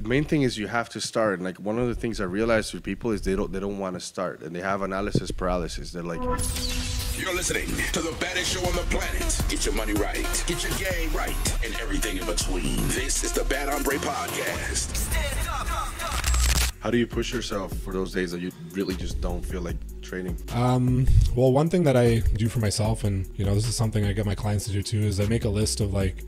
the main thing is you have to start. And like one of the things I realized with people is they don't want to start, and they have analysis paralysis. They're like, you're listening to the baddest show on the planet. Get your money right, get your game right, and everything in between. This is the Bad Hombre Podcast. how do you push yourself for those days that you really just don't feel like training? Well, one thing that I do for myself, and this is something I get my clients to do too, is I make a list of like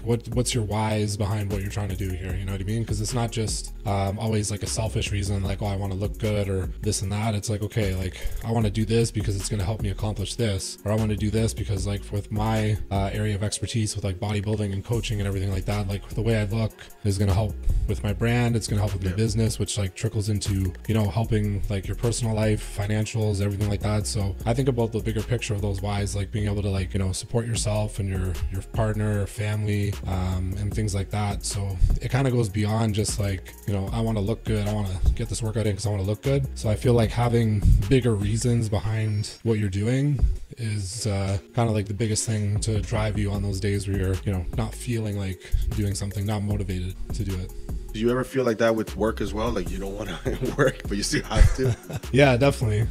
what's your whys behind what you're trying to do here. You know what I mean? Because it's not just always like a selfish reason, like, oh, I want to look good or this and that. It's like, okay, like I want to do this because it's going to help me accomplish this, or I want to do this because like with my area of expertise with like bodybuilding and coaching and everything like that, like the way I look is going to help with my brand. It's going to help with my business, which like trickles into helping like your personal life, financials, everything like that. So I think about the bigger picture of those whys, like being able to like support yourself and your partner, family, and things like that. So it kind of goes beyond just like I want to look good, I want to get this workout in because I want to look good. So I feel like having bigger reasons behind what you're doing is kind of like the biggest thing to drive you on those days where you're not feeling like doing something, not motivated to do it. Do you ever feel like that with work as well? Like you don't want to work, but you still have to? Yeah, definitely.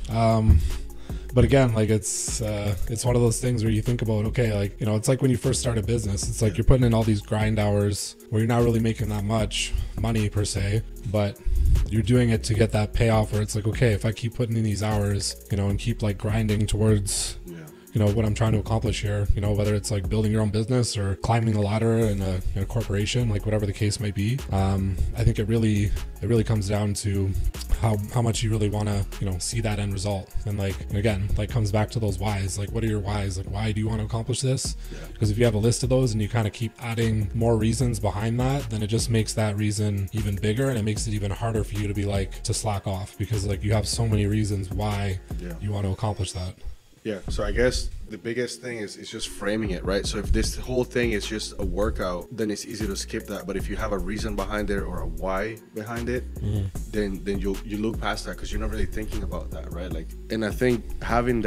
But again, like it's one of those things where you think about, okay, like, it's like when you first start a business, it's like you're putting in all these grind hours where you're not really making that much money per se, but you're doing it to get that payoff where it's like, okay, if I keep putting in these hours, and keep like grinding towards what I'm trying to accomplish here, whether it's like building your own business or climbing a ladder in a corporation, like whatever the case might be. I think it really comes down to how much you really want to, see that end result. And again, comes back to those whys. Like, what are your whys? Like, why do you want to accomplish this? Because if you have a list of those and you kind of keep adding more reasons behind that, then it just makes that reason even bigger, and it makes it even harder for you to be like, to slack off, because like you have so many reasons why you want to accomplish that. Yeah, so I guess the biggest thing is just framing it, right? So if this whole thing is just a workout, then it's easy to skip that. But if you have a reason behind it or a why behind it, then you look past that because you're not really thinking about that, right? Like, and I think having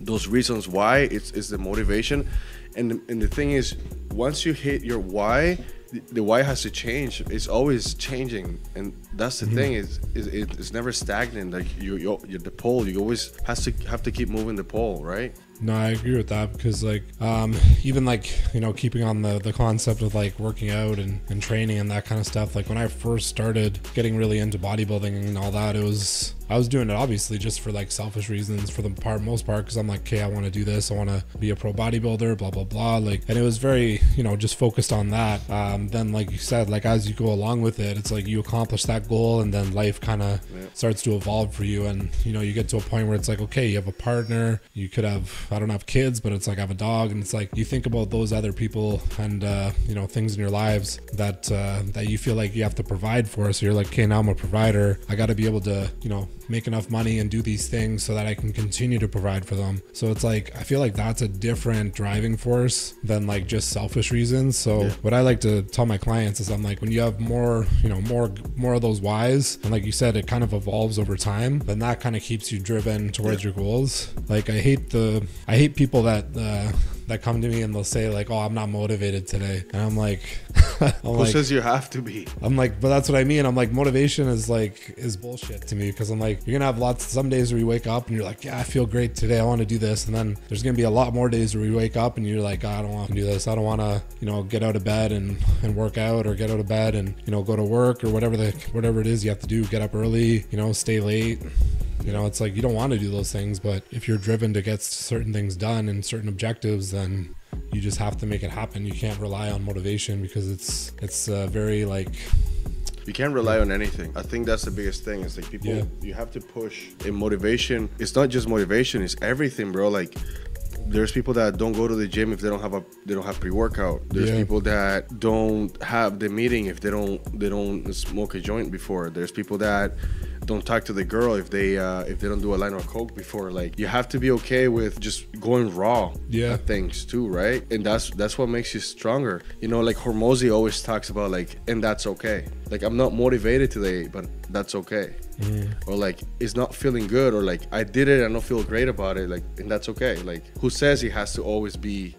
those reasons why it's the motivation, and the thing is, once you hit your why, the why has to change. It's always changing, and that's the thing. It's never stagnant. Like you're the pole. You always have to keep moving the pole, right? No, I agree with that, because like even like keeping on the concept of like working out and training and that kind of stuff. Like when I first started getting really into bodybuilding and all that, I was doing it obviously just for like selfish reasons for the most part, because I'm like, okay, I want to do this, I want to be a pro bodybuilder, blah blah blah. Like, and it was very just focused on that. Then like you said, like as you go along with it, it's like you accomplish that goal, and then life kind of starts to evolve for you, and you get to a point where it's like, okay, you have a partner, you could have, I don't have kids, but it's like I have a dog, and it's like you think about those other people and things in your lives that you feel like you have to provide for. So you're like, okay, now I'm a provider, I got to be able to make enough money and do these things so that I can continue to provide for them. So it's like, I feel like that's a different driving force than like just selfish reasons. So what I like to tell my clients is, I'm like, when you have more of those whys, and like you said, it kind of evolves over time, then that kind of keeps you driven towards your goals. Like I hate people that come to me and they'll say like, oh, I'm not motivated today. And I'm like, who says you have to be? I'm like, but that's what I mean. I'm like, motivation is bullshit to me, because I'm like, you're gonna have some days where you wake up and you're like, yeah, I feel great today, I want to do this. And then there's gonna be a lot more days where you wake up and you're like, oh, I don't want to do this, I don't want to get out of bed and work out, or get out of bed and go to work, or whatever it is you have to do, get up early, stay late. It's like you don't want to do those things, but if you're driven to get certain things done and certain objectives, then you just have to make it happen. You can't rely on motivation, because it's very like, you can't rely on anything. I think that's the biggest thing. It's like people, you have to push. In motivation, it's not just motivation, it's everything, bro. Like there's people that don't go to the gym if they don't have pre-workout. There's people that don't have the meeting if they don't smoke a joint before. There's people that don't talk to the girl if they don't do a line of coke before. Like, you have to be okay with just going raw at things too, right? And that's what makes you stronger. Like Hormozy always talks about, like, and that's okay. Like, I'm not motivated today, but that's okay. Or like, it's not feeling good, or like, I did it, I don't feel great about it, like, and that's okay. Like, who says he has to always be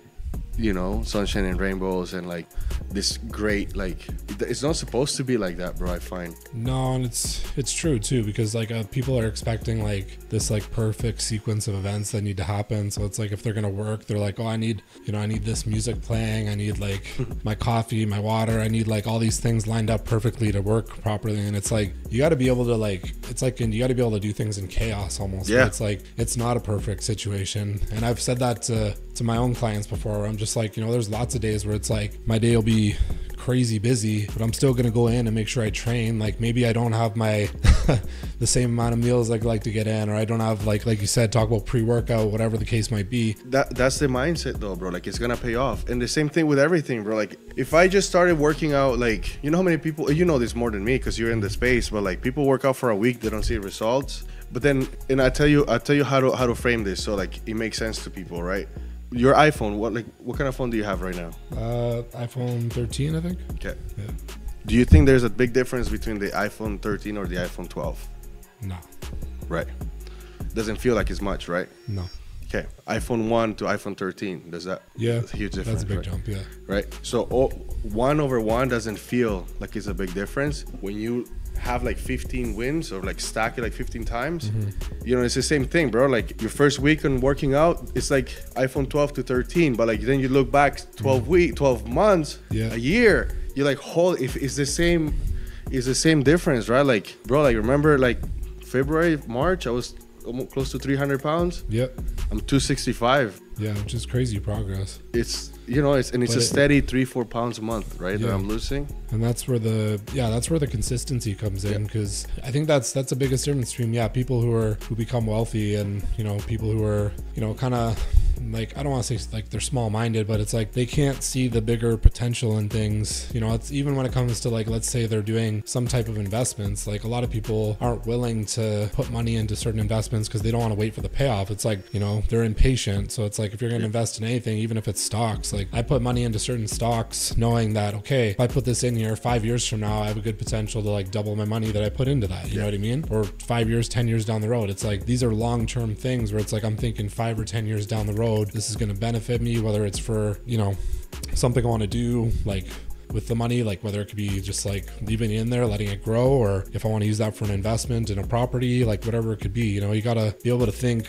you know, sunshine and rainbows and like this great, like, it's not supposed to be like that, bro, I find. No, and it's true too, because like people are expecting like this like perfect sequence of events that need to happen. So it's like if they're gonna work, they're like, oh, I need this music playing, I need like my coffee, my water, I need like all these things lined up perfectly to work properly. And it's like you got to be able to like, it's like, and you got to be able to do things in chaos almost. Yeah. It's like it's not a perfect situation, and I've said that to my own clients before, where I'm just like, you know, there's lots of days where it's like my day will be crazy busy, but I'm still gonna go in and make sure I train. Like maybe I don't have my the same amount of meals I'd like to get in, or I don't have like you said, talk about pre-workout, whatever the case might be. That's the mindset though, bro. Like it's gonna pay off. And the same thing with everything, bro. Like if I just started working out, like, you know how many people, you know this more than me because you're in the space, but like people work out for a week, they don't see results. But then, and I tell you how to frame this so like it makes sense to people, right? Your iPhone, what kind of phone do you have right now? iPhone 13, I think. Okay. Yeah. Do you think there's a big difference between the iPhone 13 or the iPhone 12? No. Right. Doesn't feel like it's much, right? No. Okay. iPhone 1 to iPhone 13, does that? Yeah. That's a huge difference. That's a big right? jump, yeah. Right. So 1/1 doesn't feel like it's a big difference. When you have like 15 wins or like stack it like 15 times, you know, it's the same thing, bro. Like your first week on working out, it's like iPhone 12 to 13, but like then you look back 12 months, yeah, a year, you're like, if it's the same difference, right? Like, bro, like remember like February, March, I was almost close to 300 pounds. Yep. I'm 265. Yeah, which is crazy progress. It's, you know, it's a steady 3-4 pounds a month, right? Yeah. That I'm losing. And that's where the consistency comes in, because I think that's the biggest difference between people who become wealthy and, you know, people who are, you know, kind of like, I don't want to say like they're small-minded, but it's like they can't see the bigger potential in things. You know, it's even when it comes to like, let's say they're doing some type of investments, like a lot of people aren't willing to put money into certain investments because they don't want to wait for the payoff. It's like, you know, they're impatient. So it's like if you're going to invest in anything, even if it's stocks, like I put money into certain stocks knowing that, okay, if I put this in here 5 years from now, I have a good potential to like double my money that I put into that. You know what I mean? Or 5 years, 10 years down the road. It's like these are long-term things where it's like I'm thinking 5 or 10 years down the road, this is going to benefit me, whether it's for, you know, something I want to do, like with the money, like whether it could be just like leaving it in there, letting it grow, or if I want to use that for an investment in a property, like whatever it could be. You know, you got to be able to think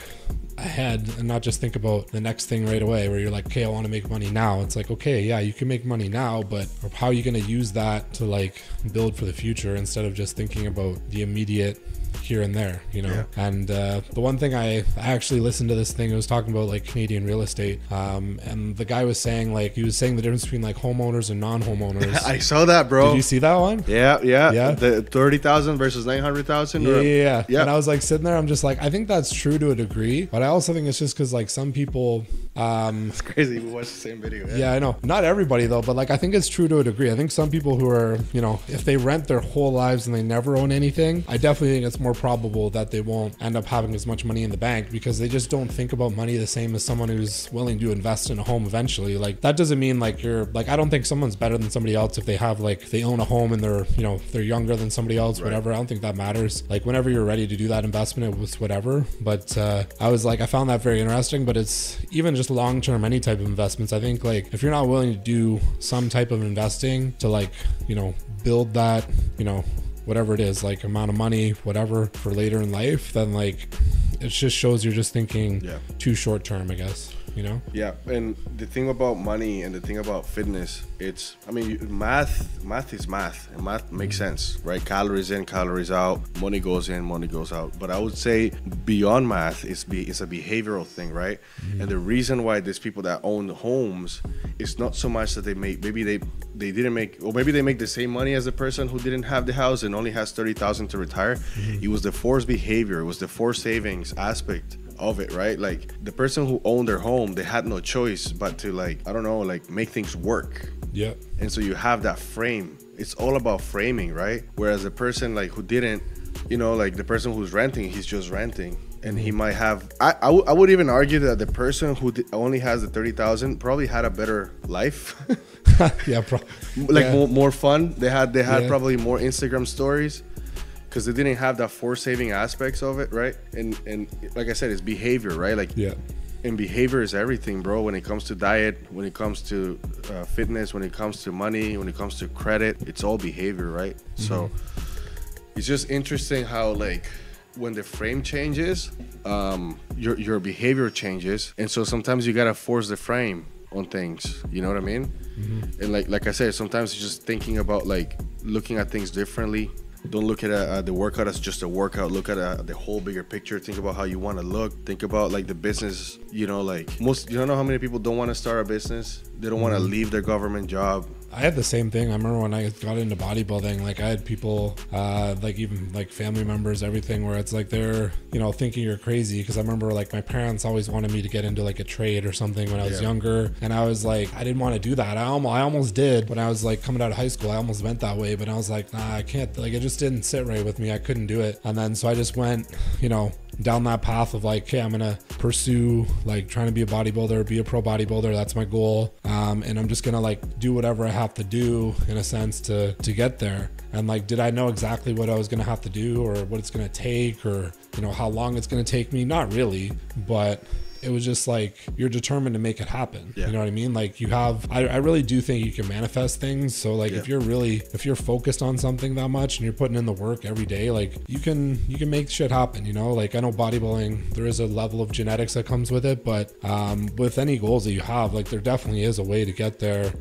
ahead and not just think about the next thing right away, where you're like, okay, I want to make money now. It's like, okay, yeah, you can make money now, but how are you going to use that to like build for the future instead of just thinking about the immediate here and there, you know? Yeah. And the one thing I actually listened to this thing, it was talking about like Canadian real estate, and the guy was saying, like, he was saying the difference between like homeowners and non-homeowners. I saw that, bro. Did you see that one? Yeah. The 30,000 versus 900,000. Yeah. And I was like sitting there, I'm just like, I think that's true to a degree, but I also think it's just because like some people, it's crazy. We watched the same video. Yeah, I know. Not everybody though, but like I think it's true to a degree. I think some people who are, you know, if they rent their whole lives and they never own anything, I definitely think it's more probable that they won't end up having as much money in the bank, because they just don't think about money the same as someone who's willing to invest in a home eventually. Like that doesn't mean like you're like, I don't think someone's better than somebody else if they have like, they own a home and they're, you know, they're younger than somebody else, whatever. I don't think that matters. Like whenever you're ready to do that investment, it was whatever. But I was like, I found that very interesting. But it's even just long-term, any type of investments, I think like if you're not willing to do some type of investing to like, you know, build that, you know, whatever it is, like amount of money, whatever, for later in life, then like it just shows you're just thinking too short term, I guess, you know? Yeah. And the thing about money and the thing about fitness, it's, I mean, math is math, and math makes sense, right? Calories in, calories out, money goes in, money goes out. But I would say beyond math, it's a behavioral thing, right? And the reason why there's people that own homes, it's not so much that they make, maybe they didn't make, or maybe they make the same money as the person who didn't have the house and only has 30,000 to retire. It was the forced behavior, it was the forced savings aspect of it, right? Like the person who owned their home, they had no choice but to like, I don't know, like make things work. Yeah. And so you have that frame. It's all about framing, right? Whereas the person like who didn't, you know, like the person who's renting, he's just renting. And he might have, I would even argue that the person who only has the 30,000 probably had a better life. Yeah, more fun. They had probably more Instagram stories, because they didn't have that forced saving aspects of it, right? And like I said, it's behavior, right? Like And behavior is everything, bro. When it comes to diet, when it comes to fitness, when it comes to money, when it comes to credit, it's all behavior, right? So it's just interesting how, like, when the frame changes, your behavior changes. And so sometimes you gotta force the frame on things, you know what I mean? And like I said, sometimes it's just thinking about, like, looking at things differently. Don't look at the workout as just a workout. Look at the whole bigger picture. Think about how you want to look. Think about, like, the business, you know, like you don't know how many people don't want to start a business. They don't want to leave their government job. I had the same thing. I remember when I got into bodybuilding, like, I had people, like, even like family members, everything, where it's like they're, you know, thinking you're crazy. Because I remember, like, my parents always wanted me to get into, like, a trade or something when I was younger, and I was like, I didn't want to do that. I almost did when I was, like, coming out of high school. I almost went that way, but I was like, nah, I can't. Like, it just didn't sit right with me. I couldn't do it. And then so I just went, you know, down that path of, like, okay, I'm gonna pursue, like, trying to be a bodybuilder, be a pro bodybuilder. That's my goal. And I'm just gonna, like, do whatever I have to do, in a sense, to get there. And, like, did I know exactly what I was gonna have to do, or what it's gonna take, or, you know, how long it's gonna take me? Not really, but it was just like, you're determined to make it happen. You know what I mean? Like, you have, I really do think you can manifest things. So, like, if you're focused on something that much and you're putting in the work every day, like, you can make shit happen, you know? Like, I know bodybuilding, there is a level of genetics that comes with it, but with any goals that you have, like, there definitely is a way to get there.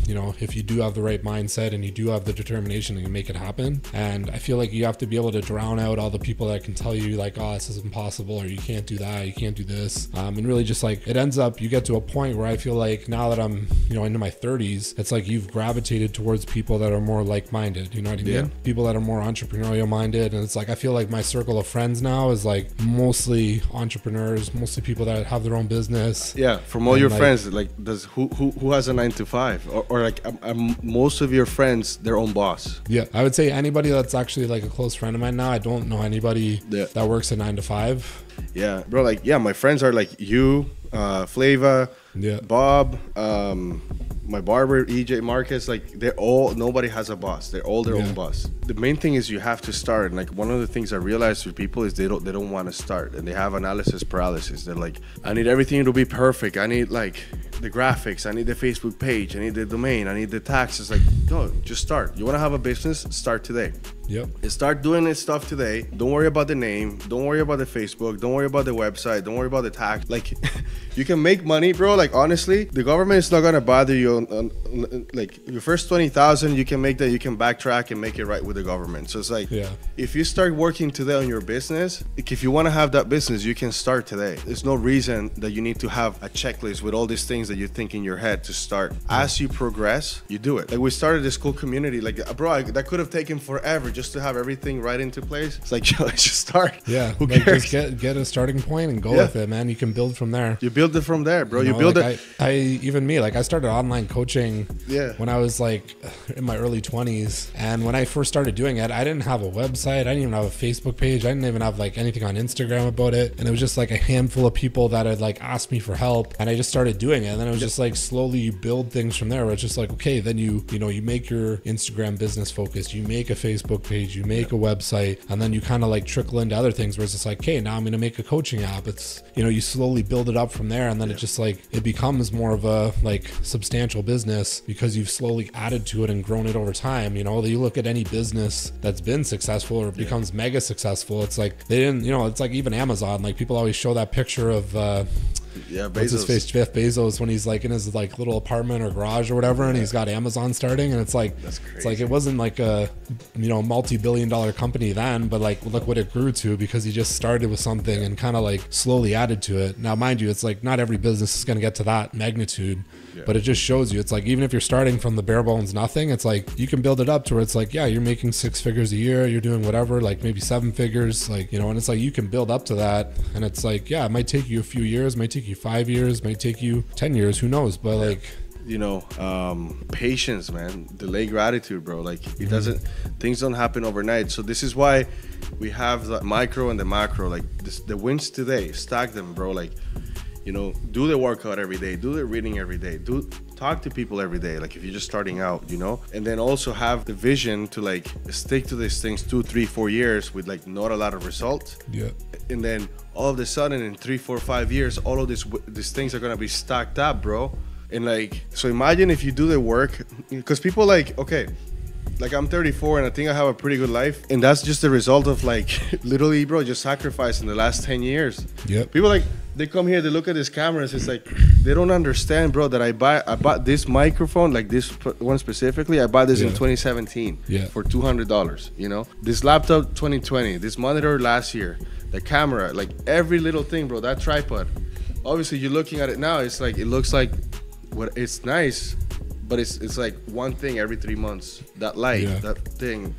You know, if you do have the right mindset and you do have the determination to make it happen. And I feel like you have to be able to drown out all the people that can tell you, like, oh, this is impossible, or you can't do that, you can't do this. And really just, like, it ends up, you get to a point where I feel like now that I'm, you know, into my 30s, it's like you've gravitated towards people that are more like-minded, you know what I mean? People that are more entrepreneurial minded. And it's like, I feel like my circle of friends now is, like, mostly entrepreneurs, mostly people that have their own business. Yeah, from all your, like, friends, like, who has a 9 to 5, or like, most of your friends, their own boss? Yeah, I would say anybody that's actually, like, a close friend of mine now. I don't know anybody that works a 9 to 5. Yeah, bro, like, yeah, my friends are like you, Flava, Bob, my barber, EJ, Marcus. Like, nobody has a boss. They're all their own boss. The main thing is you have to start. And, like, one of the things I realized with people is they don't want to start, and they have analysis paralysis. They're like, I need everything to be perfect. I need, like, the graphics. I need the Facebook page. I need the domain. I need the taxes. Like, no, just start. You want to have a business? Start today. And start doing this stuff today. Don't worry about the name. Don't worry about the Facebook. Don't worry about the website. Don't worry about the tax. Like, you can make money, bro. Like, honestly, the government is not gonna bother you on like, your first 20,000. You can make that. You can backtrack and make it right with the government. So it's like, if you start working today on your business, like, if you want to have that business, you can start today. There's no reason that you need to have a checklist with all these things that you think in your head to start. As you progress, you do it. Like, we started this cool community. Like, bro, that could have taken forever just to have everything right into place. It's like, yo, let's just start. Who cares? Just get a starting point and go with it, man. You can build from there. You build it from there, bro. You build it. I started online coaching when I was, like, in my early 20s. And when I first started doing it, I didn't have a website. I didn't even have a Facebook page. I didn't even have, like, anything on Instagram about it. And it was just, like, a handful of people that had, like, asked me for help. And I just started doing it. And then it was just, like, slowly you build things from there, where it's just like, okay, then you make your Instagram business focused. You make a Facebook page. You make a website. And then you kind of, like, trickle into other things where it's just like, okay, now I'm going to make a coaching app. It's, you know, you slowly build it up from there. And then it just, like, it becomes more of a, like, substantial business because you've slowly added to it and grown it over time. You know, you look at any business that's been successful or becomes mega successful, it's like they didn't, you know, it's like even Amazon. Like, people always show that picture of what's his face, Jeff Bezos, when he's, like, in his, like, little apartment or garage or whatever, and he's got Amazon starting, and it's like, it's like, it wasn't like a, you know, multi-billion-dollar company then, but, like, look what it grew to because he just started with something and kind of, like, slowly added to it. Now, mind you, it's like not every business is going to get to that magnitude. But it just shows you, it's like, even if you're starting from the bare bones nothing, it's like you can build it up to where it's like, yeah, you're making 6 figures a year, you're doing whatever, like maybe 7 figures, like, you know, and it's like you can build up to that. And it's like, yeah, it might take you a few years, might take you 5 years, might take you 10 years, who knows? But like, you know, patience, man. Delay gratitude, bro. Like, it doesn't, things don't happen overnight. So this is why we have the micro and the macro. Like, the wins today, stack them, bro. Like, you know, do the workout every day, do the reading every day, talk to people every day, like if you're just starting out, you know, and then also have the vision to like stick to these things 2, 3, 4 years with like not a lot of results. Yeah. And then all of a sudden in 3, 4, 5 years, all of these things are gonna be stacked up, bro. And like, so imagine if you do the work, because people like, okay, like I'm 34 and I think I have a pretty good life, and that's just the result of like literally, bro, just sacrificing the last 10 years. Yep. People like, they come here, they look at these cameras, it's like they don't understand, bro, that I bought this microphone, like this one specifically, I bought this in 2017 for $200, you know, this laptop 2020, this monitor last year, the camera, like every little thing, bro, that tripod. Obviously you're looking at it now, it's like, it looks like what, it's nice, but it's like one thing every 3 months. That light, that thing,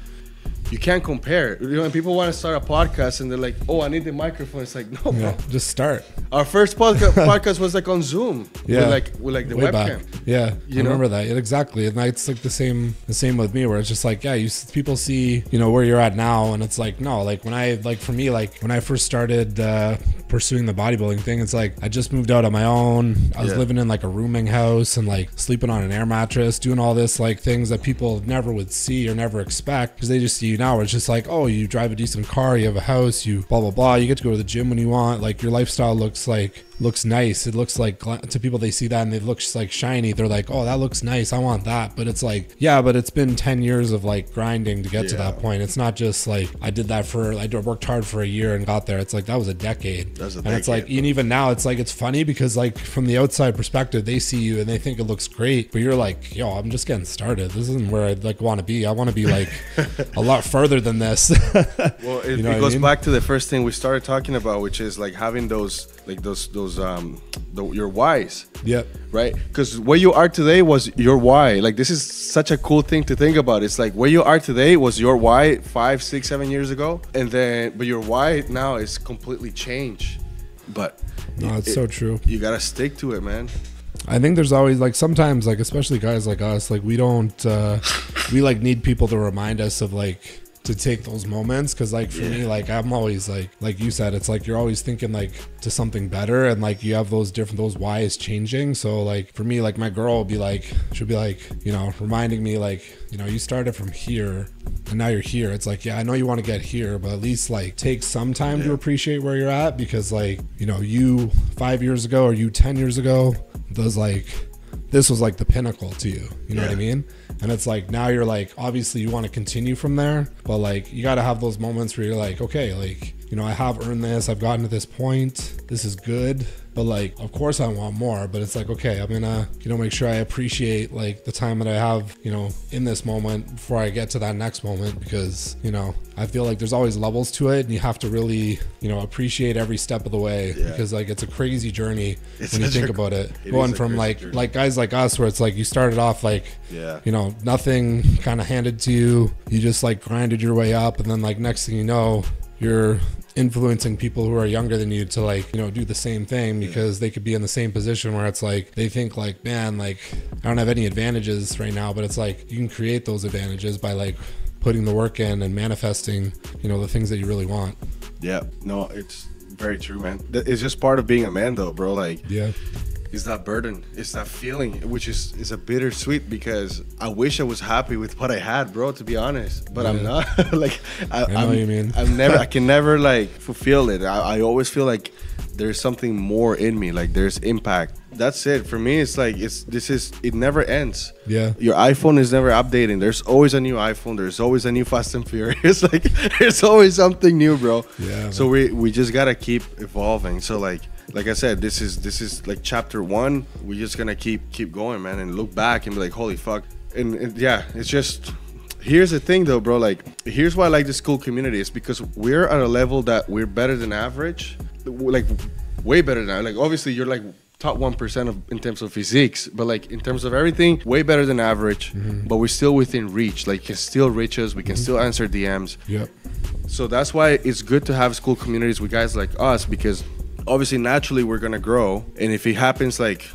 you can't compare. You know, when people want to start a podcast and they're like, "Oh, I need the microphone," it's like, no, bro. Just start. Our first podcast was like on Zoom. With like the way webcam. Back. Yeah, I remember that. Exactly, and it's like the same with me, where it's just like, people see, you know, where you're at now, and it's like, no, like for me, like when I first started pursuing the bodybuilding thing, it's like I just moved out on my own. I was living in like a rooming house and like sleeping on an air mattress, doing all this like things that people never would see or never expect, because they just see you now, where it's just like, oh, you drive a decent car, you have a house, you blah blah blah, you get to go to the gym when you want, like your lifestyle looks nice. It looks like, to people, they see that and it looks like shiny, they're like, oh, that looks nice, I want that. But it's like, yeah, but it's been 10 years of like grinding to get to that point. It's not just like I worked hard for a year and got there. It's like that was a decade. It's like, and even now it's like, it's funny because like from the outside perspective, they see you and they think it looks great, but you're like, yo, I'm just getting started. This isn't where I'd like want to be. I want to be like a lot further than this. Well, it goes back to the first thing we started talking about, which is like having those your whys. Yep. Right? Because where you are today was your why. Like, this is such a cool thing to think about. It's like where you are today was your why 5, 6, 7 years ago, but your why now is completely changed. But no, it's so true. You gotta stick to it, man. I think there's always like, sometimes like, especially guys like us, like we don't we like need people to remind us of like to take those moments, because like for me, like I'm always like you said, it's like you're always thinking like to something better, and like you have those whys changing. So like for me, like my girl she'll be like, you know, reminding me like, you know, you started from here and now you're here. It's like, yeah, I know you want to get here, but at least like take some time to appreciate where you're at, because like, you know, you 5 years ago or you 10 years ago, this was like the pinnacle to you, you know what I mean? And it's like, now you're like, obviously you want to continue from there, but like you got to have those moments where you're like, okay, like, you know, I have earned this, I've gotten to this point, this is good, but like, of course I want more. But it's like, okay, I'm gonna, you know, make sure I appreciate like the time that I have, you know, in this moment before I get to that next moment, because, you know, I feel like there's always levels to it, and you have to really, you know, appreciate every step of the way, because like it's a crazy journey when you think about it. Going from like guys like us, where it's like you started off like, you know, nothing kind of handed to you, you just like grinded your way up, and then like next thing you know, you're influencing people who are younger than you to like, you know, do the same thing, because they could be in the same position where it's like they think like, man, like I don't have any advantages right now, but it's like you can create those advantages by like putting the work in and manifesting, you know, the things that you really want. Yeah, no, it's very true, man. It's just part of being a man though, bro. Like, it's that burden, it's that feeling, which is a bittersweet, because I wish I was happy with what I had, bro, to be honest, but I'm not. Like I know what you mean. I can never like fulfill it. I always feel like there's something more in me, like there's impact. That's it for me. It's like it never ends. Yeah, your iPhone is never updating. There's always a new iPhone, there's always a new Fast and Furious. Like there's always something new, bro. Yeah, so we just gotta keep evolving. So like I said, this is like chapter 1. We're just gonna keep going, man, and look back and be like, holy fuck. And yeah, it's just, here's the thing though, bro, like here's why I like this cool community. It's because we're at a level that we're better than average, like way better than, like obviously you're like top 1% in terms of physiques, but like in terms of everything, way better than average. But we're still within reach. Like, you can still reach us, we can still answer DMs. Yep. So that's why it's good to have school communities with guys like us, because obviously naturally we're gonna grow, and if it happens like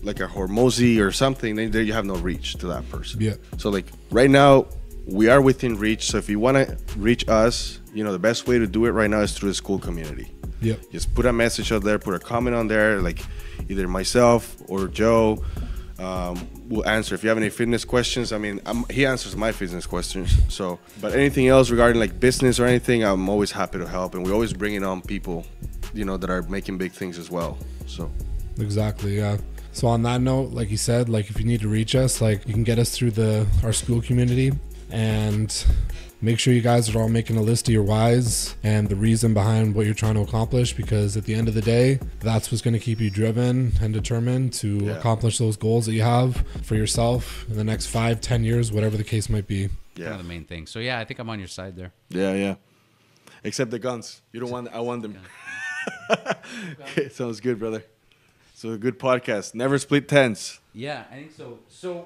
a Hormozy or something, then there you have no reach to that person. Yeah. So like right now we are within reach. So if you want to reach us, you know, the best way to do it right now is through the school community. Yeah. Just put a message out there, put a comment on there, like either myself or Joe, we'll answer. If you have any fitness questions, I mean, he answers my fitness questions. So, but anything else regarding like business or anything, I'm always happy to help. And we're always bringing on people, you know, that are making big things as well. So, exactly, yeah. So on that note, like you said, like if you need to reach us, like you can get us through our school community, and make sure you guys are all making a list of your whys and the reason behind what you're trying to accomplish, because at the end of the day, that's what's going to keep you driven and determined to accomplish those goals that you have for yourself in the next 5-10 years, whatever the case might be. Yeah, kind of the main thing. So yeah, I think I'm on your side there. Yeah. Except the guns. You don't want. I want them. Okay, sounds good, brother. So a good podcast. Never split tents. Yeah, I think so. So